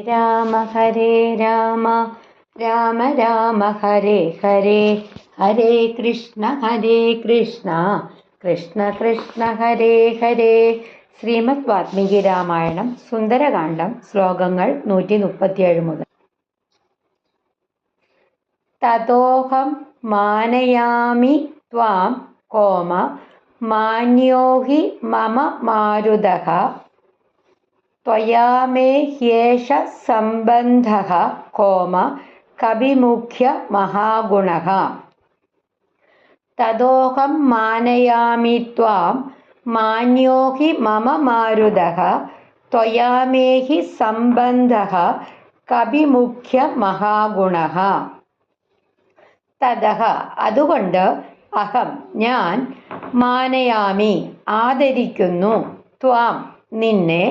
രാമ ഹരേ രാമ രാമ രാമ ഹരേ ഹരേ ഹരേ കൃഷ്ണ കൃഷ്ണ കൃഷ്ണ ഹരേ ഹരേ. ശ്രീമദ് വാൽമീകി രാമായണം സുന്ദരകാന്ഡം ശ്ലോകങ്ങൾ 137 മുതൽ. തതോഹം മാനയാമി ത്വാം കോമ മാന്യോ ഹി മമ മാരുതഃ ത്വയാ മേ ഹ്യേഷ സംബന്ധഃ കോമ കവിമുഖ്യ മഹാഗുണഃ. തതോഹം മാനയാമി ത്വാം മാന്യോ ഹി മമ മാരുതഃ ത്വയാ മേ ഹി സംബന്ധഃ കവിമുഖ്യ മഹാഗുണഃ. തതഃ അതുകൊണ്ട് അഹം ഞാൻ മാനയാമി ആദരിക്കുന്നു ത്വാം നിന്നെ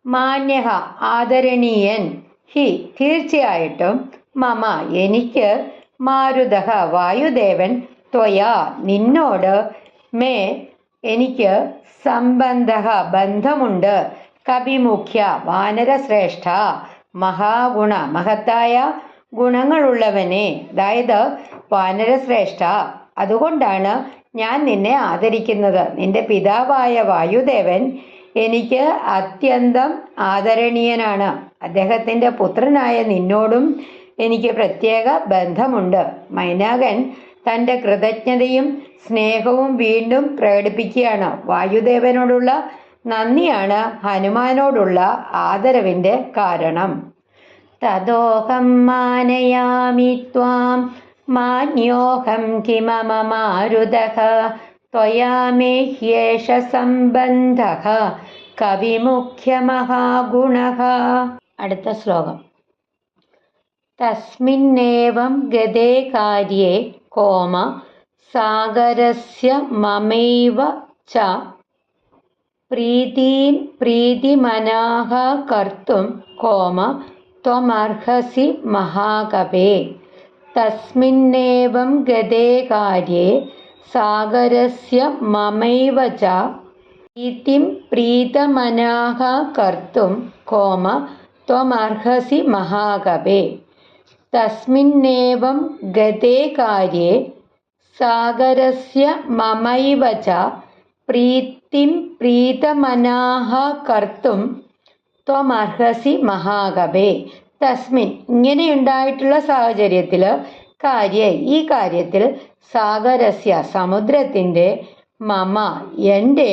മാന്യഃ ആദരണീയൻ ഹി തീർച്ചയായിട്ടും മമ എനിക്ക് മാരുതഃ വായുദേവൻ ത്വയാ നിന്നോട് മേ എനിക്ക് സംബന്ധഃ ബന്ധമുണ്ട് കവിമുഖ്യ വാനരശ്രേഷ്ഠ മഹാഗുണ മഹത്തായ ഗുണങ്ങളുള്ളവനെ അതായത് വാനരശ്രേഷ്ഠ. അതുകൊണ്ടാണ് ഞാൻ നിന്നെ ആദരിക്കുന്നത്. നിന്റെ പിതാവായ വായുദേവൻ എനിക്ക് അത്യന്തം ആദരണീയനാണ്. അദ്ദേഹത്തിൻ്റെ പുത്രനായ നിന്നോടും എനിക്ക് പ്രത്യേക ബന്ധമുണ്ട്. മൈനാകൻ തൻ്റെ കൃതജ്ഞതയും സ്നേഹവും വീണ്ടും പ്രകടിപ്പിക്കുകയാണ്. വായുദേവനോടുള്ള നന്ദിയാണ് ഹനുമാനോടുള്ള ആദരവിൻ്റെ കാരണം. തതോഹം മാനയാമി ത്വാം മാന്യോഹം കിമമ മാരുതഃ ത്വയാ മേ ഹ്യേഷ സംബന്ധഃ കവിമുഖ്യ മഹാഗുണഃ. അടുത്ത ശ്ലോകം. തസ്മിന്നേവം ഗതേ കാര്യേ കോമ സാഗരസ്യ മമൈവ ച പ്രീതിം പ്രീതിമനാഃ കർത്തും കോമ ത്വമർഹസി മഹാകവേ. തസ്മിന്നേവം ഗതേ കാര്യേ സാഗരസ്യ മമൈവ ച പ്രീതിം പ്രീതമനാഃ കർത്തും കോമ ത്വമർഹസി മഹാകവേ. തസ്മിന്നേവം ഗതേ കാര്യേ സാഗരസ്യ മമൈവ ച പ്രീതിം പ്രീതമനാഃ കർത്തും ത്വമർഹസി മഹാകവേ. തസ്മിൻ ഇങ്ങനെയുണ്ടായിട്ടുള്ള സാഹചര്യത്തിൽ കാര്യേ ഈ കാര്യത്തിൽ സാഗരസ്യ സമുദ്രത്തിൻ്റെ മമ എൻ്റെ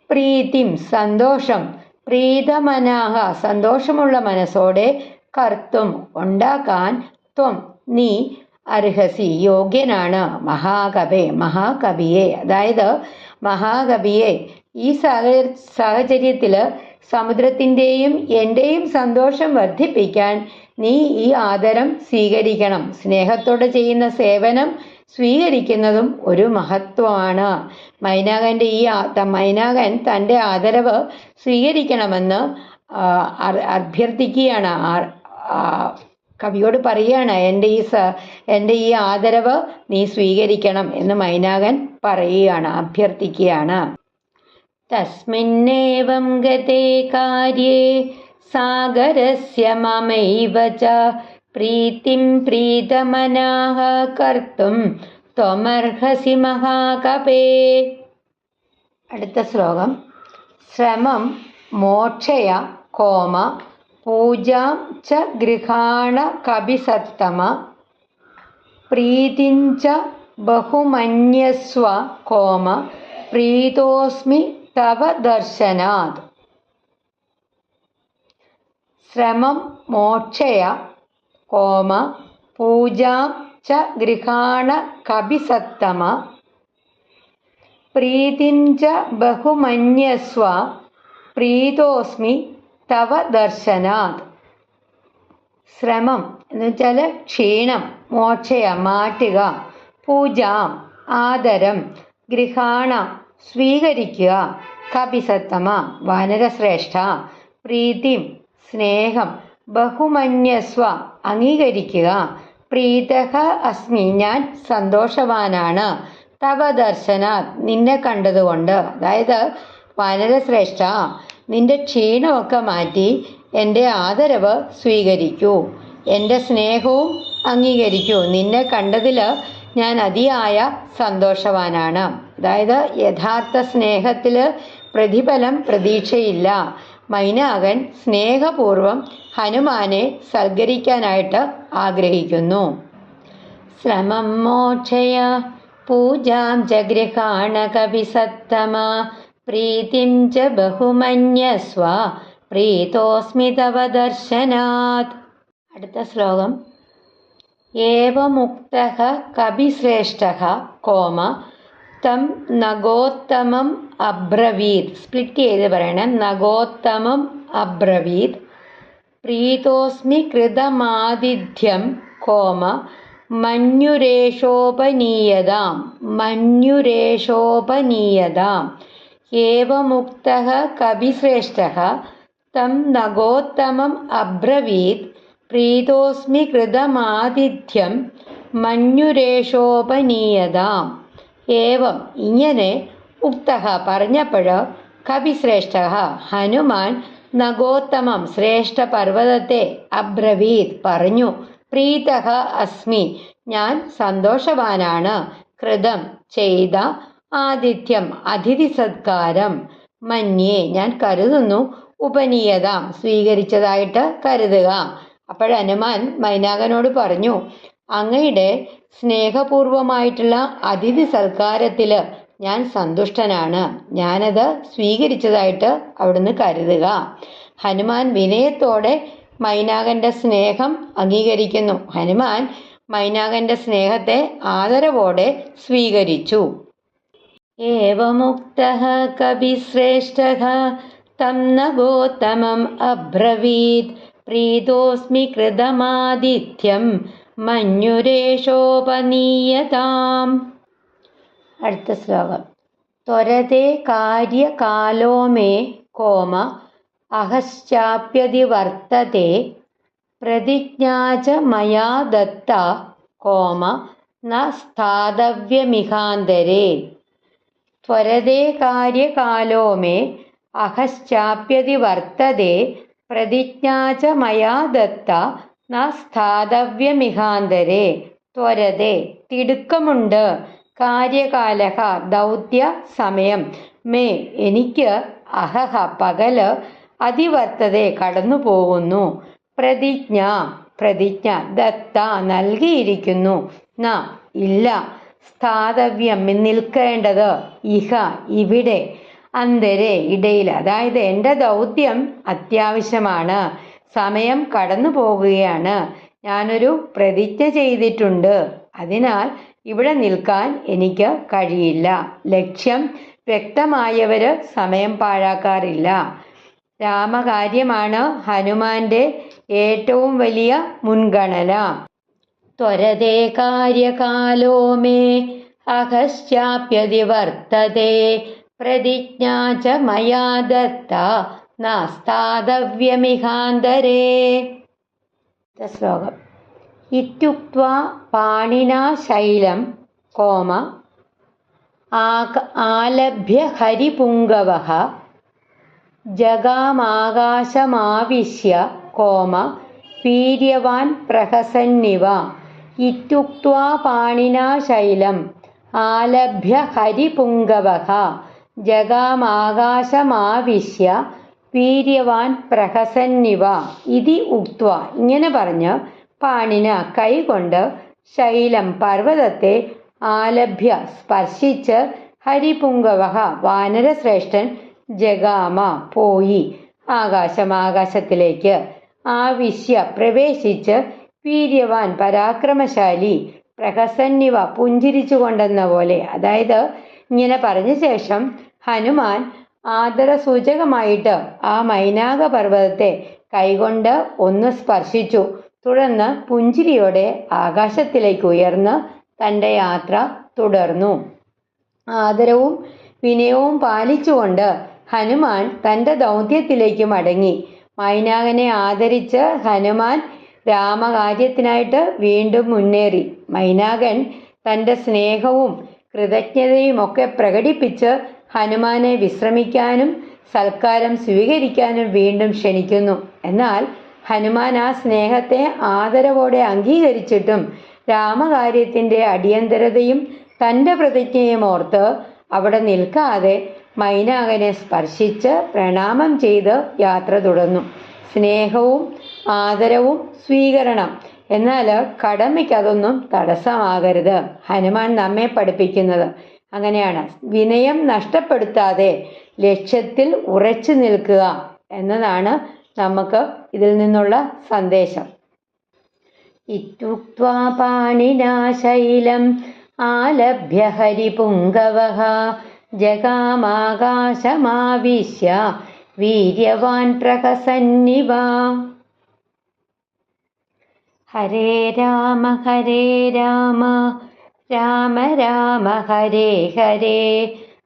പ്രീതിം സന്തോഷം പ്രീതമനാഹ സന്തോഷമുള്ള മനസ്സോടെ കർത്തും ഉണ്ടാക്കാൻ ത്വം നീ അർഹസി യോഗ്യനാണ് മഹാകവേ മഹാകവിയെ. അതായത് മഹാകവിയെ ഈ സാഹചര്യത്തിൽ സമുദ്രത്തിൻ്റെയും എൻ്റെയും സന്തോഷം വർദ്ധിപ്പിക്കാൻ നീ ഈ ആദരം സ്വീകരിക്കണം. സ്നേഹത്തോടെ ചെയ്യുന്ന സേവനം സ്വീകരിക്കുന്നതും ഒരു മഹത്വമാണ്. മൈനാകൻ തൻ്റെ ആദരവ് സ്വീകരിക്കണമെന്ന് അഭ്യർത്ഥിക്കുകയാണ്. കവിയോട് പറയുകയാണ്, എൻ്റെ ഈ ആദരവ് നീ സ്വീകരിക്കണം എന്ന് മൈനാകൻ പറയുകയാണ്, അഭ്യർത്ഥിക്കുകയാണ്. തസ്മിന്നേവം ഗതേ കാര്യേ സാഗരസ്യ മമൈവ ച പ്രീതിം പ്രീതമനാഃ കർത്തും ത്വമർഹസി മഹാകവേ. അടുത്ത ശ്ലോകം. ശ്രമം മോക്ഷയ കോമ പൂജാം ച ഗൃഹാണ കപിസത്തമ പ്രീതിം ച ബഹുമന്യസ്വ കോമ പ്രീതോസ്മി തവ ദർശനാത്. ശ്രമം മോക്ഷയ കോമ പൂജാം ച ഗൃഹാണ കപിസത്തമ പ്രീതിം ച ബഹുമന്യസ്വ പ്രീതോസ്മി തവ ദർശനാത്. ശ്രമം എന്ന് വെച്ചാൽ ക്ഷീണം, മോക്ഷയ മാറ്റുക, പൂജാം ആദരം, ഗൃഹാണ സ്വീകരിക്കുക, കപിസത്തമ വാനരശ്രേഷ്ഠ, പ്രീതിം സ്നേഹം, ബഹുമന്യസ്വ അംഗീകരിക്കുക, പ്രീതഃ അസ്മി ഞാൻ സന്തോഷവാനാണ്, തവ ദർശനാത് നിന്നെ കണ്ടതുകൊണ്ട്. അതായത് വാനരശ്രേഷ്ഠ നിന്റെ ക്ഷീണമൊക്കെ മാറ്റി എൻ്റെ ആദരവ് സ്വീകരിക്കൂ, എൻ്റെ സ്നേഹവും അംഗീകരിക്കൂ. നിന്നെ കണ്ടതിൽ ഞാൻ അതിയായ സന്തോഷവാനാണ്. അതായത് യഥാർത്ഥ സ്നേഹത്തിൽ പ്രതിഫലം പ്രതീക്ഷയില്ല. മൈനാകൻ സ്നേഹപൂർവം ഹനുമാനെ സൽക്കരിക്കാനായിട്ട് ആഗ്രഹിക്കുന്നു. ശ്രമം മോക്ഷയ പൂജാം ജഗൃഹാണ കവിസത്തമ പ്രീതിം ച ബഹുമന്യസ്വ പ്രീതോസ്മി തവ ദർശനാത്. അടുത്ത ശ്ലോകം. ഏവമുക്തഃ കപിശ്രേഷ്ഠഃ കോമ തം നഗോത്തമം അബ്രവീത്. സ്പ്ലിറ്റ് ചെയ്ത് പറയണം. നഗോത്തമം അബ്രവീത്. പ്രീതോസ്മി കൃതമാതിഥ്യം കോമ മന്യുരേഷോപനീയതാം. മന്യുരേഷോപനീയതാം. ഏവമുക്തഃ കപിശ്രേഷ്ഠഃ തം നഗോത്തമം അബ്രവീത്. പ്രീതോസ്മി കൃതമാതിഥ്യം മന്യുരേഷോപനീയതാം. ഏവം ഇങ്ങനെ ഉക്തഃ പറഞ്ഞപ്പോൾ കപിശ്രേഷ്ഠ ഹനുമാൻ നഗോത്തമം ശ്രേഷ്ഠ പർവ്വതത്തെ അബ്രവീത് പറഞ്ഞു. പ്രീതഃ അസ്മി ഞാൻ സന്തോഷവാനാണ്. കൃതം ചെയ്ത ആതിഥ്യം അതിഥി സത്കാരം മന്യേ ഞാൻ കരുതുന്നു. ഉപനീയതാം സ്വീകരിച്ചതായിട്ട് കരുതുക. അപ്പോൾ ഹനുമാൻ മൈനാകനോട് പറഞ്ഞു, അങ്ങയുടെ സ്നേഹപൂർവമായിട്ടുള്ള അതിഥി സൽക്കാരത്തിൽ ഞാൻ സന്തുഷ്ടനാണ്. ഞാനത് സ്വീകരിച്ചതായിട്ട് അവിടുന്ന് കരുതുക. ഹനുമാൻ വിനയത്തോടെ മൈനാകന്റെ സ്നേഹം അംഗീകരിക്കുന്നു. ഹനുമാൻ മൈനാകന്റെ സ്നേഹത്തെ ആദരവോടെ സ്വീകരിച്ചു. ഏവമുക്തഃ കപിശ്രേഷ്ഠഃ തം നഗോത്തമം അബ്രവീത്. പ്രീതോസ്മി കൃതമാതിഥ്യം മന്യുരേഷോപനീയതാം. അടുത്ത ശ്ലോകം. ത്വരതേ കാര്യകാലോ മേ കോമ അഹശ്ചാപ്യതിവർത്തതേ പ്രതിജ്ഞാ ച മയാ ദത്ത കോമ ന സ്ഥാതവ്യമിഹാന്തരേ. ത്വരതേ കാര്യകാലോ മേ അഹശ്ചാപ്യതിവർത്തതേ പ്രതിജ്ഞാ ച മയാ ദത്ത ന സ്ഥാതവ്യമിഹാന്തരേ. ത്വരതേ തിടുക്കമുണ്ട്. കാര്യകാലഹ ദൗത്യ സമയം. മേ എനിക്ക് അഹഹ പകല് അതിവർത്തതേ കടന്നു പോകുന്നു. പ്രതിജ്ഞ പ്രതിജ്ഞ ദത്ത നൽകിയിരിക്കുന്നു. ന ഇല്ല. സ്ഥാതവ്യം നിൽക്കേണ്ടത്. ഇഹ ഇവിടെ. അന്തരെ ഇടയിൽ. അതായത് എൻ്റെ ദൗത്യം അത്യാവശ്യമാണ്. സമയം കടന്നു പോകുകയാണ്. ഞാനൊരു പ്രതിജ്ഞ ചെയ്തിട്ടുണ്ട്. അതിനാൽ ഇവിടെ നിൽക്കാൻ എനിക്ക് കഴിയില്ല. ലക്ഷ്യം വ്യക്തമായവർ സമയം പാഴാക്കാറില്ല. രാമകാര്യമാണ് ഹനുമാന്റെ ഏറ്റവും വലിയ മുൻഗണന. ത്വരതേ കാര്യകാലോ മേ അഹശ്ചാപ്യതിവർത്തതേ പ്രതിജ്ഞാ ച മയാ ദത്ത നാസ്താതവ്യമിഹാന്തരേ. ശ്ലോകം. ഇത്യുക്ത്വാ പാണിനാ ശൈലം കോമ ആലഭ്യ ഹരിപുങ്കവഃ ജഗാമാകാശമാവിശ്യ കോമ വീര്യവാൻ പ്രഹസന്നിവ. ഇത്യുക്ത്വാ പാണിനാ ശൈലം ആലഭ്യ ഹരിപുങ്കവഃ ജഗാമാകാശമാവിശ്യ വീര്യവാൻ പ്രഹസന്നിവ. ഇതി ഉക്ത്വ ഇങ്ങനെ പറഞ്ഞ് പാണിന കൈകൊണ്ട് ശൈലം പർവ്വതത്തെ ആലഭ്യ സ്പർശിച്ച് ഹരിപുങ്കവഃ വാനരശ്രേഷ്ഠൻ ജഗാമ പോയി ആകാശത്തിലേക്ക് ആവിശ്യ പ്രവേശിച്ച് വീര്യവാൻ പരാക്രമശാലി പ്രഹസന്നിവ പുഞ്ചിരിച്ചു കൊണ്ടെന്ന പോലെ. അതായത് ഇങ്ങനെ പറഞ്ഞ ശേഷം ഹനുമാൻ ആദരസൂചകമായിട്ട് ആ മൈനാക പർവ്വതത്തെ കൈകൊണ്ട് ഒന്ന് സ്പർശിച്ചു. തുടർന്ന് പുഞ്ചിരിയോടെ ആകാശത്തിലേക്ക് ഉയർന്ന് തൻ്റെ യാത്ര തുടർന്നു. ആദരവും വിനയവും പാലിച്ചുകൊണ്ട് ഹനുമാൻ തൻ്റെ ദൗത്യത്തിലേക്ക് മടങ്ങി. മൈനാകനെ ആദരിച്ച് ഹനുമാൻ രാമകാര്യത്തിനായിട്ട് വീണ്ടും മുന്നേറി. മൈനാകൻ തൻ്റെ സ്നേഹവും കൃതജ്ഞതയും ഒക്കെ പ്രകടിപ്പിച്ച് ഹനുമാനെ വിശ്രമിക്കാനും സൽക്കാരം സ്വീകരിക്കാനും വീണ്ടും ക്ഷണിക്കുന്നു. എന്നാൽ ഹനുമാൻ ആ സ്നേഹത്തെ ആദരവോടെ അംഗീകരിച്ചിട്ടും രാമകാര്യത്തിൻ്റെ അടിയന്തരതയും തൻ്റെ പ്രതിജ്ഞയും ഓർത്ത് അവിടെ നിൽക്കാതെ മൈനാകനെ സ്പർശിച്ച് പ്രണാമം ചെയ്ത് യാത്ര തുടർന്നു. സ്നേഹവും ആദരവും സ്വീകരണം, എന്നാൽ കടമയ്ക്ക് അതൊന്നും തടസ്സമാകരുത്. ഹനുമാൻ നമ്മെ പഠിപ്പിക്കുന്നത് അങ്ങനെയാണ്. വിനയം നഷ്ടപ്പെടുത്താതെ ലക്ഷ്യത്തിൽ ഉറച്ചു നിൽക്കുക എന്നതാണ് നമുക്ക് ഇതിൽ നിന്നുള്ള സന്ദേശം. ഇത്യുക്ത്വാ പാണിനാ ശൈലം ആലഭ്യ ഹരിപുങ്കവഃ ജഗാമാകാശമാവിശ്യ വീര്യവാൻ പ്രഹസന്നിവ. ഹരേ രാമ രാമ രാമ ഹരേ ഹരേ,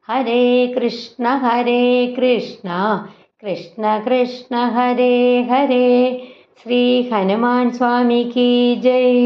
ഹരേ കൃഷ്ണ കൃഷ്ണ കൃഷ്ണ ഹരേ ഹരേ. ശ്രീ ഹനുമാൻ സ്വാമി കി ജയ്.